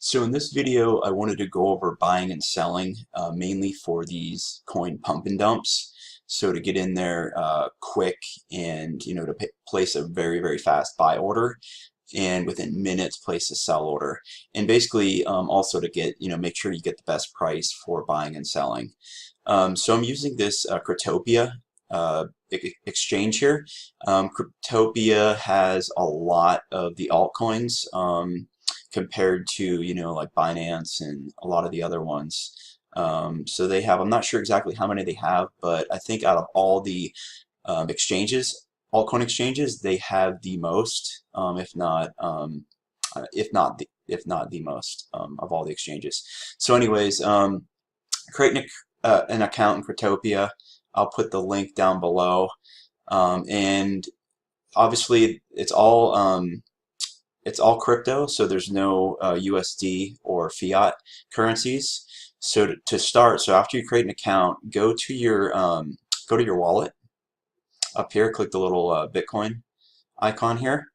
So in this video, I wanted to go over buying and selling, mainly for these coin pump and dumps. So to get in there quick and to place a very fast buy order, and within minutes place a sell order, and basically also to get make sure you get the best price for buying and selling. So I'm using this Cryptopia exchange here. Cryptopia has a lot of the altcoins. Compared to like Binance and a lot of the other ones. So they have, I'm not sure exactly how many they have, but I think out of all the exchanges, altcoin exchanges, they have the most, if not the most of all the exchanges. So anyways, creating an account in Cryptopia. I'll put the link down below, and obviously it's all crypto, so there's no USD or fiat currencies. So to start, so after you create an account, go to your wallet up here, click the little Bitcoin icon here,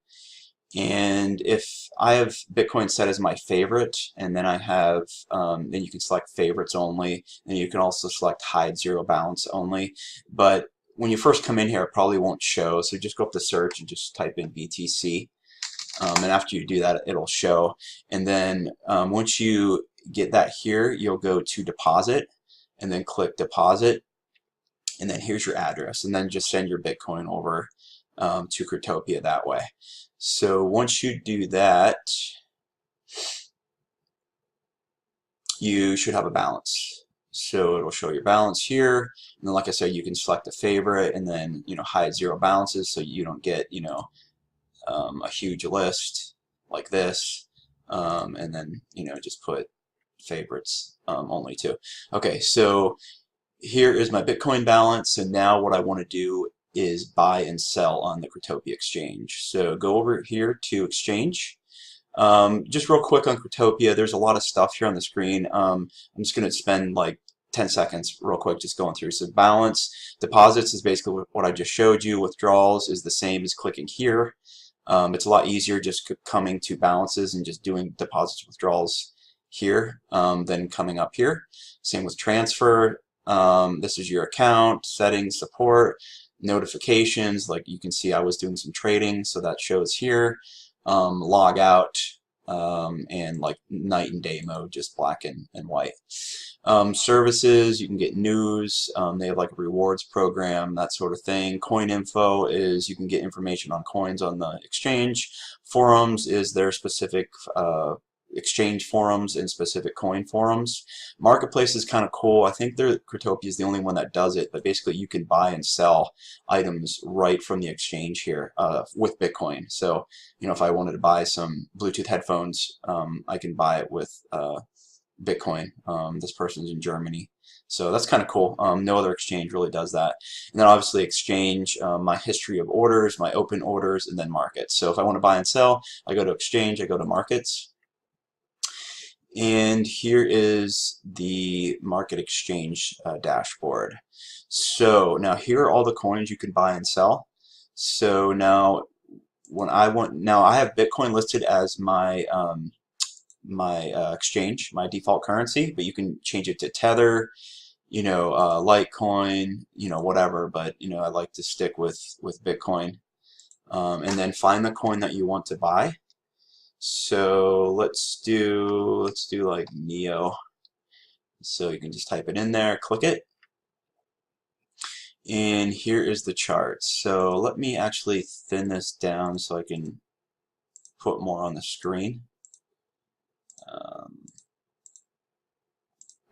and if I have Bitcoin set as my favorite, and then I have then you can select favorites only, and you can also select hide zero balance only. But when you first come in here, it probably won't show, so just go up to search and just type in BTC. And after you do that, it'll show. And then once you get that here, you'll go to deposit and then click deposit. And then here's your address. And then just send your Bitcoin over to Cryptopia that way. So once you do that, you should have a balance. So it'll show your balance here. And then like I said, you can select a favorite and then hide zero balances so you don't get a huge list like this, and then just put favorites only too. Okay, so here is my Bitcoin balance, and now what I want to do is buy and sell on the Cryptopia exchange. So go over here to exchange. Just real quick on Cryptopia, there's a lot of stuff here on the screen. I'm just going to spend like 10 seconds real quick just going through. So balance, deposits is basically what I just showed you. Withdrawals is the same as clicking here. It's a lot easier just coming to balances and just doing deposits, withdrawals here than coming up here. Same with transfer. This is your account, settings, support, notifications. Like you can see I was doing some trading, so that shows here. Log out, and like night and day mode, just black and white. Services, you can get news. They have like a rewards program, that sort of thing. Coin info is you can get information on coins on the exchange. Forums is their specific exchange forums and specific coin forums. Marketplace is kind of cool. I think Cryptopia is the only one that does it, but basically you can buy and sell items right from the exchange here with Bitcoin. So if I wanted to buy some Bluetooth headphones, I can buy it with Bitcoin. This person's in Germany, so that's kind of cool. No other exchange really does that. And then obviously exchange, my history of orders, my open orders, and then markets. So if I want to buy and sell, I go to exchange, I go to markets. And here is the market exchange dashboard. So now here are all the coins you can buy and sell. So now I have Bitcoin listed as my exchange, my default currency, but you can change it to Tether, Litecoin, whatever. But I like to stick with Bitcoin, and then find the coin that you want to buy. So let's do like Neo. So you can just type it in there, click it, and here is the chart. So let me actually thin this down so I can put more on the screen.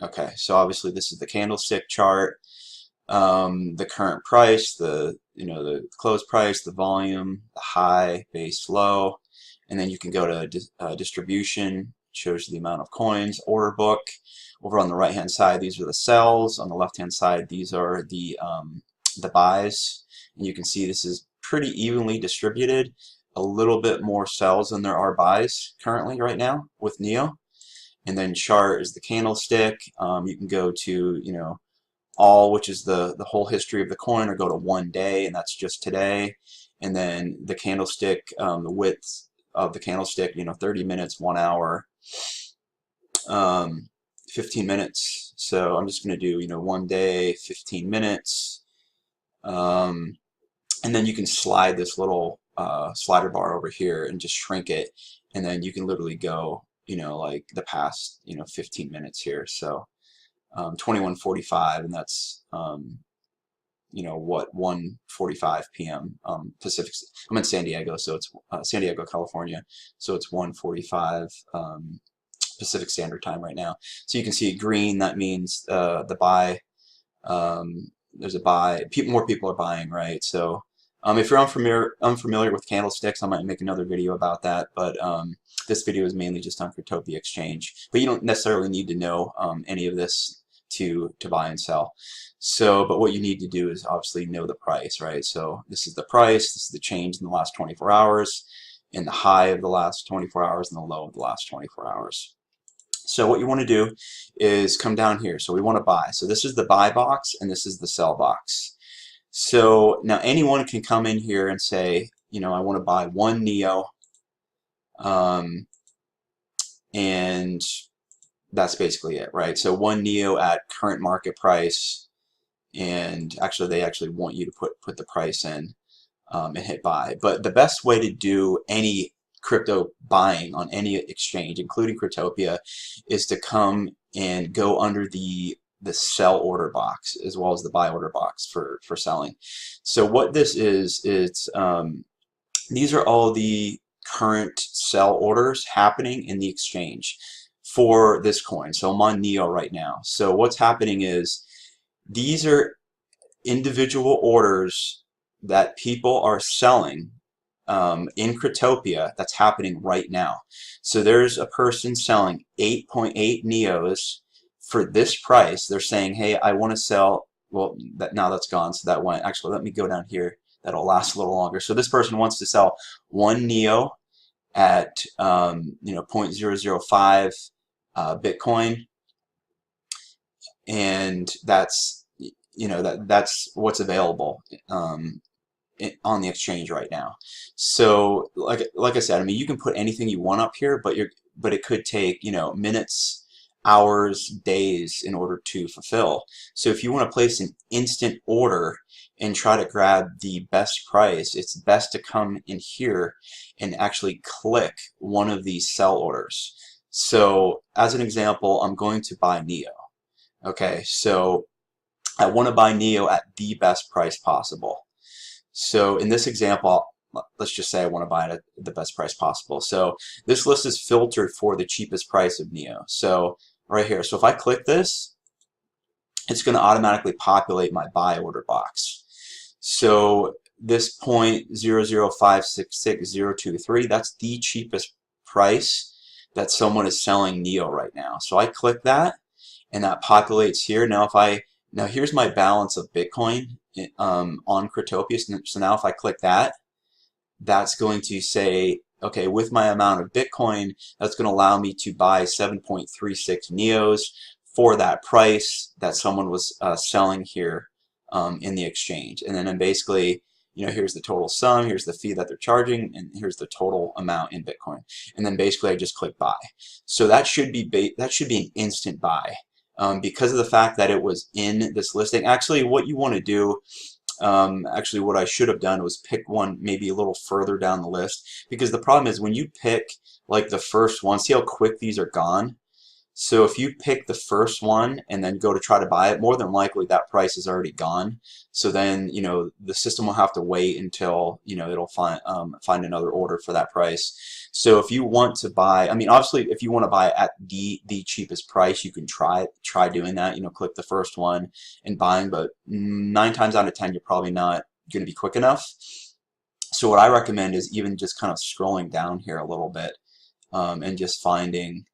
Okay, so obviously this is the candlestick chart, the current price, the close price, the volume, the high, base, low. And then you can go to distribution, shows the amount of coins, order book. Over on the right hand side, these are the sells. On the left hand side, these are the buys. And you can see this is pretty evenly distributed. A little bit more sells than there are buys currently right now with Neo. And then chart is the candlestick. You can go to all, which is the whole history of the coin, or go to 1 day, and that's just today. And then the candlestick, the width of the candlestick, 30 minutes, 1 hour, 15 minutes. So I'm just going to do, 1 day, 15 minutes. And then you can slide this little slider bar over here and just shrink it. And then you can literally go, like the past, 15 minutes here. So 21:45, and that's, 1:45 p.m. Pacific. I'm in San Diego, so it's San Diego, California. So it's 1:45 Pacific Standard Time right now. So you can see green, that means the buy. There's a buy. More people are buying, right? So if you're unfamiliar with candlesticks, I might make another video about that. But this video is mainly just on Cryptopia Exchange. But you don't necessarily need to know any of this to buy and sell. So, but what you need to do is obviously know the price, right? So this is the price. This is the change in the last 24 hours, and the high of the last 24 hours, and the low of the last 24 hours. So what you want to do is come down here. So we want to buy. So this is the buy box, and this is the sell box. So now anyone can come in here and say, I want to buy 1 NEO, and that's basically it, right? So 1 NEO at current market price, and actually they actually want you to put the price in and hit buy. But the best way to do any crypto buying on any exchange, including Cryptopia, is to come and go under the sell order box as well as the buy order box for selling. So what this is, it's these are all the current sell orders happening in the exchange for this coin. So I'm on NEO right now. So what's happening is these are individual orders that people are selling in Cryptopia that's happening right now. So there's a person selling 8.8 NEOs for this price. They're saying, hey, I want to sell, well, now that's gone, so that went, actually, let me go down here. That'll last a little longer. So this person wants to sell 1 NEO at 0.005 Bitcoin, and that's that's what's available on the exchange right now. So like I said, I mean, you can put anything you want up here, but it could take minutes, hours, days in order to fulfill. So if you want to place an instant order and try to grab the best price, it's best to come in here and actually click one of these sell orders. So as an example, I'm going to buy NEO. Okay, so I want to buy NEO at the best price possible. So in this example, let's just say I want to buy it at the best price possible. So this list is filtered for the cheapest price of NEO. So right here, so if I click this, it's going to automatically populate my buy order box. So this 0.00566,023, that's the cheapest price that someone is selling NEO right now. So I click that, and that populates here. Now here's my balance of Bitcoin on Cryptopia. So now if I click that, that's going to say, okay, with my amount of Bitcoin, that's going to allow me to buy 7.36 NEOs for that price that someone was selling here in the exchange. And then I'm basically, here's the total sum, here's the fee that they're charging, and here's the total amount in Bitcoin. And then basically I just click buy. So that should be an instant buy. Because of the fact that it was in this listing. Actually, what you want to do, actually what I should have done was pick one maybe a little further down the list, because the problem is when you pick like the first one, see how quick these are gone? So if you pick the first one and then go to try to buy it, more than likely that price is already gone. So then, the system will have to wait until, it'll find another order for that price. So if you want to buy, I mean, obviously, if you want to buy at the cheapest price, you can try doing that. Click the first one and buying, but 9 times out of 10, you're probably not going to be quick enough. So what I recommend is even just kind of scrolling down here a little bit and just finding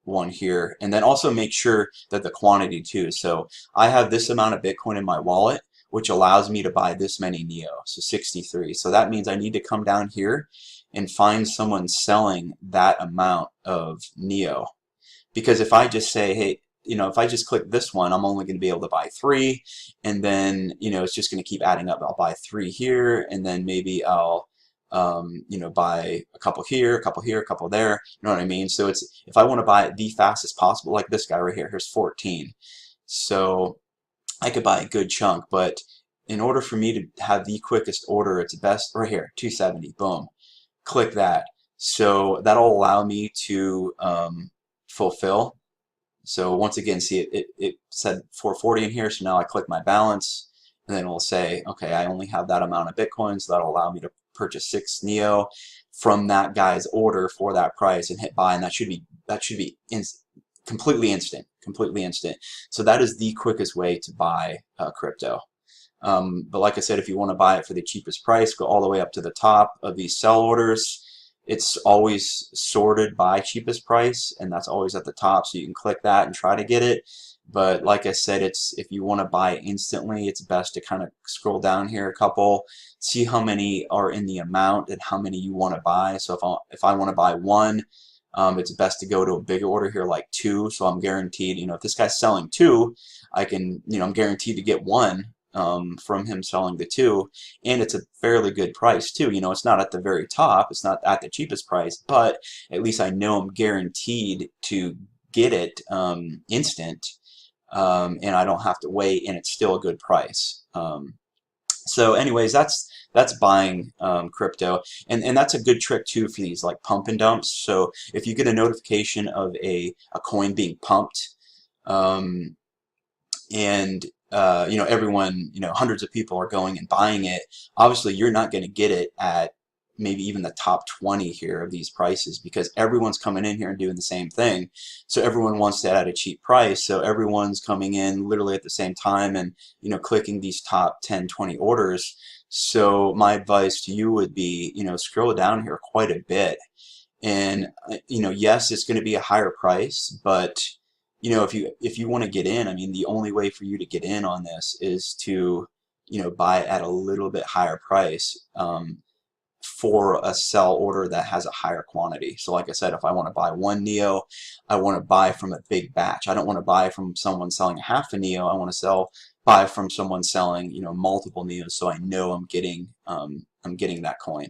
one here, and then also make sure that the quantity too. So I have this amount of Bitcoin in my wallet, which allows me to buy this many NEO, so 63. So that means I need to come down here and find someone selling that amount of NEO, because if I just say, hey, if I just click this one, I'm only going to be able to buy 3, and then it's just going to keep adding up. I'll buy 3 here, and then maybe I'll you know, buy a couple here, a couple here, a couple there. You know what I mean? So it's, if I want to buy it the fastest possible, like this guy right here, here's 14. So I could buy a good chunk, but in order for me to have the quickest order, it's best right here, 270, boom. Click that. So that'll allow me to fulfill. So once again, see, it said 440 in here, so now I click my balance, and then it'll say, okay, I only have that amount of Bitcoin, so that'll allow me to purchase 6 Neo from that guy's order for that price and hit buy, and that should be completely instant, completely instant. So that is the quickest way to buy crypto. But like I said, if you want to buy it for the cheapest price, go all the way up to the top of these sell orders. It's always sorted by cheapest price, and that's always at the top, so you can click that and try to get it. But like I said, it's, if you want to buy it instantly, it's best to kind of scroll down here a couple, see how many are in the amount and how many you want to buy. So if I want to buy 1, it's best to go to a bigger order here, like 2. So I'm guaranteed, you know, if this guy's selling 2, I can, you know, I'm guaranteed to get 1 from him selling the 2, and it's a fairly good price too. You know, it's not at the very top, it's not at the cheapest price, but at least I know I'm guaranteed to get it instant, and I don't have to wait, and it's still a good price. So anyways, that's buying crypto, and that's a good trick too for these like pump and dumps. So if you get a notification of a coin being pumped, and you know, everyone, you know, hundreds of people are going and buying it, obviously you're not going to get it at maybe even the top 20 here of these prices, because everyone's coming in here and doing the same thing. So everyone wants that at a cheap price, so everyone's coming in literally at the same time and, you know, clicking these top 10, 20 orders. So my advice to you would be, you know, scroll down here quite a bit, and you know, yes, it's going to be a higher price, but you know, if you want to get in, I mean, the only way for you to get in on this is to, you know, buy at a little bit higher price for a sell order that has a higher quantity. So like I said, if I want to buy 1 Neo, I want to buy from a big batch. I don't want to buy from someone selling half a Neo. I want to buy from someone selling, you know, multiple Neos, so I know I'm getting that coin.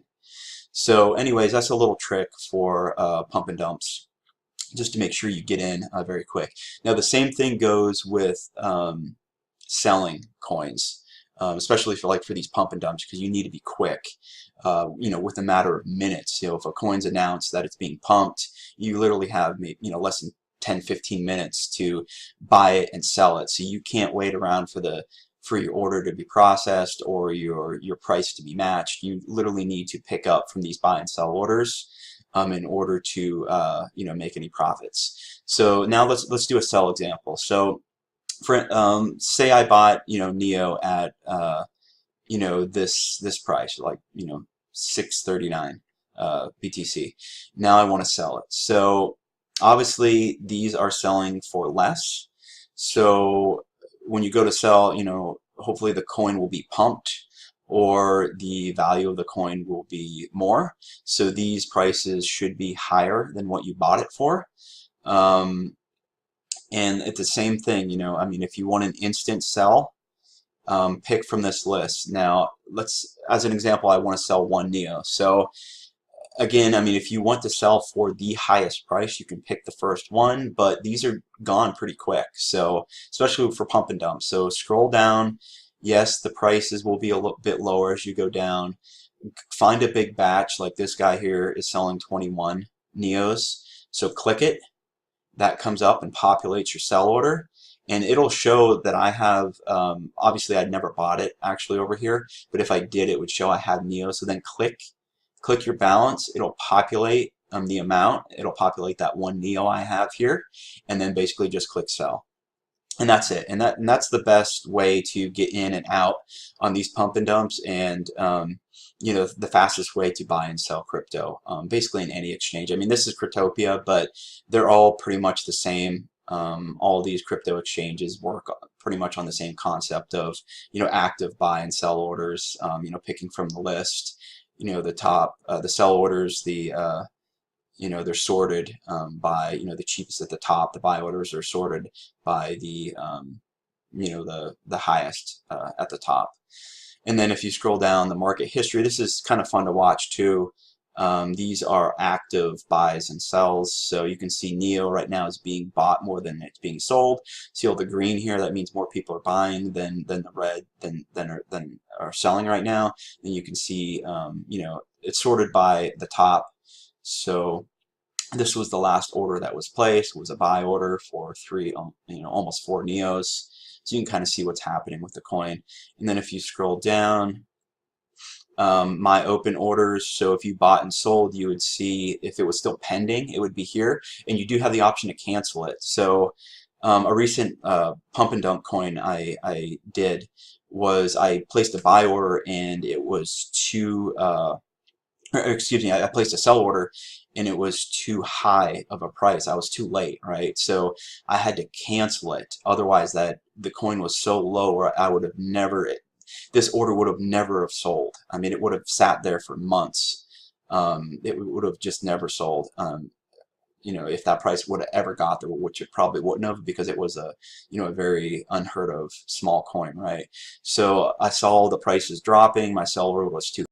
So anyways, that's a little trick for pump and dumps, just to make sure you get in very quick. Now the same thing goes with selling coins, especially for these pump and dumps, because you need to be quick. You know, with a matter of minutes. You know, if a coin's announced that it's being pumped, you literally have, you know, less than 10-15 minutes to buy it and sell it. So you can't wait around for your order to be processed or your price to be matched. You literally need to pick up from these buy and sell orders in order to you know, make any profits. So now let's do a sell example. So for say I bought, you know, Neo at you know, this price, like, you know, 639 BTC. Now I want to sell it. So obviously these are selling for less. So when you go to sell, you know, hopefully the coin will be pumped, or the value of the coin will be more. So these prices should be higher than what you bought it for. And it's the same thing, you know, I mean, if you want an instant sell, pick from this list. Now, as an example, I want to sell 1 Neo. So again, I mean, if you want to sell for the highest price, you can pick the first one, but these are gone pretty quick. So especially for pump and dump. So scroll down. Yes, the prices will be a little bit lower as you go down. Find a big batch, like this guy here is selling 21 Neos. So click it. That comes up and populates your sell order. And it'll show that I have, obviously I'd never bought it actually over here, but if I did, it would show I have Neo. So then click your balance. It'll populate the amount. It'll populate that 1 Neo I have here, and then basically just click sell. And that's it. And that's the best way to get in and out on these pump and dumps, and you know, the fastest way to buy and sell crypto, basically in any exchange. I mean, this is Cryptopia, but they're all pretty much the same. All these crypto exchanges work pretty much on the same concept of, you know, active buy and sell orders. You know, picking from the list. You know, the top, the sell orders, you know, they're sorted by, you know, the cheapest at the top. The buy orders are sorted by the, you know, the highest at the top. And then if you scroll down the market history, this is kind of fun to watch too. These are active buys and sells. So you can see NEO right now is being bought more than it's being sold. See all the green here? That means more people are buying than the red than are selling right now. And you can see, you know, it's sorted by the top. So this was the last order that was placed. It was a buy order for you know, almost 4 NEOs. So you can kind of see what's happening with the coin. And then if you scroll down, my open orders, so if you bought and sold, you would see if it was still pending, it would be here, and you do have the option to cancel it. So a recent pump and dump coin I did was I placed a buy order and it was too, excuse me, I placed a sell order and it was too high of a price. I was too late, right? So I had to cancel it. Otherwise, that the coin was so low where I would have never, this order would have never have sold. I mean, it would have sat there for months. It would have just never sold. You know, if that price would have ever got there, which it probably wouldn't have, because it was a, you know, a very unheard of small coin, right? So I saw the prices dropping. My sell order was too